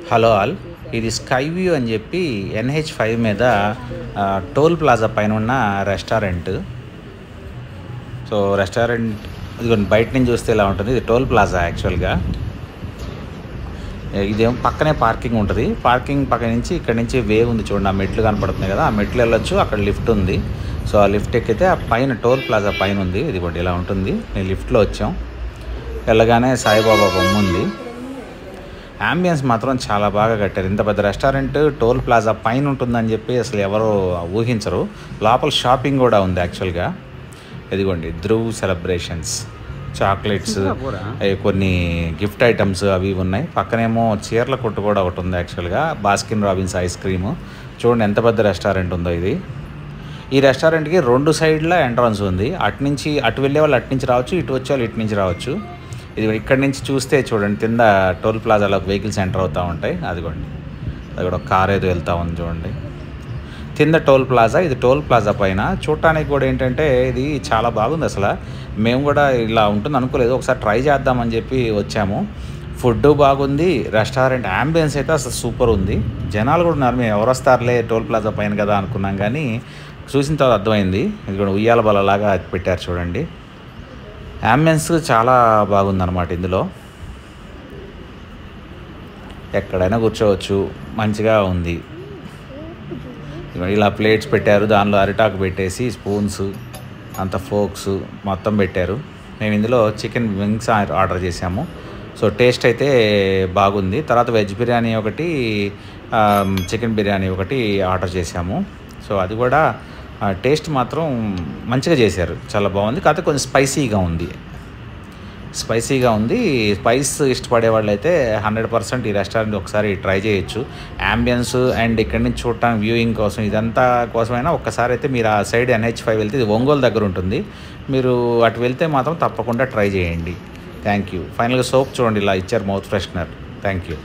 Hello all, ఇది sky view అని చెప్పి NH5 మీద టోల్ ప్లాజా పైన ఉన్న రెస్టారెంట్. సో రెస్టారెంట్ ఇదిగోండి, బయట నుంచి చూస్తే ఇలా ఉంటుంది. ఇది టోల్ ప్లాజా యాక్చువల్గా. ఇదేమో పక్కనే పార్కింగ్ ఉంటుంది. పార్కింగ్ పక్క నుంచి ఇక్కడ నుంచి వే ఉంది చూడండి, ఆ మెట్లు కనపడుతున్నాయి కదా, ఆ మెట్లు వెళ్ళొచ్చు. అక్కడ లిఫ్ట్ ఉంది. సో ఆ లిఫ్ట్ ఎక్కితే ఆ పైన టోల్ ప్లాజా పైన ఉంది. ఇదిగోండి ఇలా ఉంటుంది. నేను లిఫ్ట్లో వచ్చాం. వెళ్ళగానే సాయిబాబా బొమ్మ ఉంది. యాంబియన్స్ మాత్రం చాలా బాగా కట్టారు. ఇంత పెద్ద రెస్టారెంట్ టోల్ ప్లాజా పైన ఉంటుందని చెప్పి అసలు ఎవరు ఊహించరు. లోపల షాపింగ్ కూడా ఉంది యాక్చువల్గా. ఇదిగోండి ధ్రువ్ సెలబ్రేషన్స్, చాక్లెట్స్, కొన్ని గిఫ్ట్ ఐటమ్స్ అవి ఉన్నాయి. పక్కనేమో చీరల కొట్టు కూడా ఒకటి ఉంది యాక్చువల్గా. Baskin Robbins ice cream. చూడండి ఎంత పెద్ద రెస్టారెంట్ ఉందో ఇది. ఈ రెస్టారెంట్కి 2 సైడ్ల ఎంట్రన్స్ ఉంది. అటు వెళ్ళే వాళ్ళు అటు నుంచి రావచ్చు, ఇటు వచ్చే వాళ్ళు ఇటు నుంచి రావచ్చు. ఇది ఇక్కడ నుంచి చూస్తే చూడండి, కింద టోల్ ప్లాజాలో వెహికల్స్ ఎంటర్ అవుతూ ఉంటాయి. అదిగోండి, అది కూడా కార్ ఏదో వెళ్తూ ఉంది చూడండి. కింద టోల్ ప్లాజా, ఇది టోల్ ప్లాజా పైన. చూడటానికి కూడా ఏంటంటే ఇది చాలా బాగుంది. అసలు మేము కూడా ఇలా ఉంటుంది అనుకోలేదు. ఒకసారి ట్రై చేద్దామని చెప్పి వచ్చాము. ఫుడ్ బాగుంది, రెస్టారెంట్ యాంబియన్స్ అయితే అసలు సూపర్ ఉంది. జనాలు కూడా ఉన్నారు. మేము ఎవరు వస్తారులే టోల్ ప్లాజా పైన కదా అనుకున్నాం, కానీ చూసిన తర్వాత అర్థమైంది. ఇది కూడా ఉయ్యాల బల్లలాగా పెట్టారు చూడండి. యాంబియన్స్ చాలా బాగుందన్నమాట. ఇందులో ఎక్కడైనా కూర్చోవచ్చు, మంచిగా ఉంది. ఇలా ప్లేట్స్ పెట్టారు, దానిలో అరిటాకు పెట్టేసి స్పూన్స్ అంత ఫోక్స్ మొత్తం పెట్టారు. మేము ఇందులో చికెన్ వింగ్స్ ఆర్డర్ చేసాము. సో టేస్ట్ అయితే బాగుంది. తర్వాత వెజ్ బిర్యానీ ఒకటి, చికెన్ బిర్యానీ ఒకటి ఆర్డర్ చేసాము. సో అది కూడా టేస్ట్ మాత్రం మంచిగా చేశారు, చాలా బాగుంది. కాకపోతే కొంచెం స్పైసీగా ఉంది. స్పైస్ ఇష్టపడే వాళ్ళు అయితే 100% ఈ రెస్టారెంట్ ఒకసారి ట్రై చేయొచ్చు. యాంబియన్స్ అండ్ ఇక్కడి నుంచి చూడటానికి వ్యూయింగ్ కోసం, ఇదంతా కోసమైనా ఒక్కసారి అయితే మీరు ఆ సైడ్ NH5 వెళ్తే, ఇది ఒంగోలు దగ్గర ఉంటుంది. మీరు అటు వెళ్తే మాత్రం తప్పకుండా ట్రై చేయండి. Thank you. ఫైనల్గా సోప్ చూడండి, ఇలా ఇచ్చారు, మౌత్ ఫ్రెషనర్. Thank you.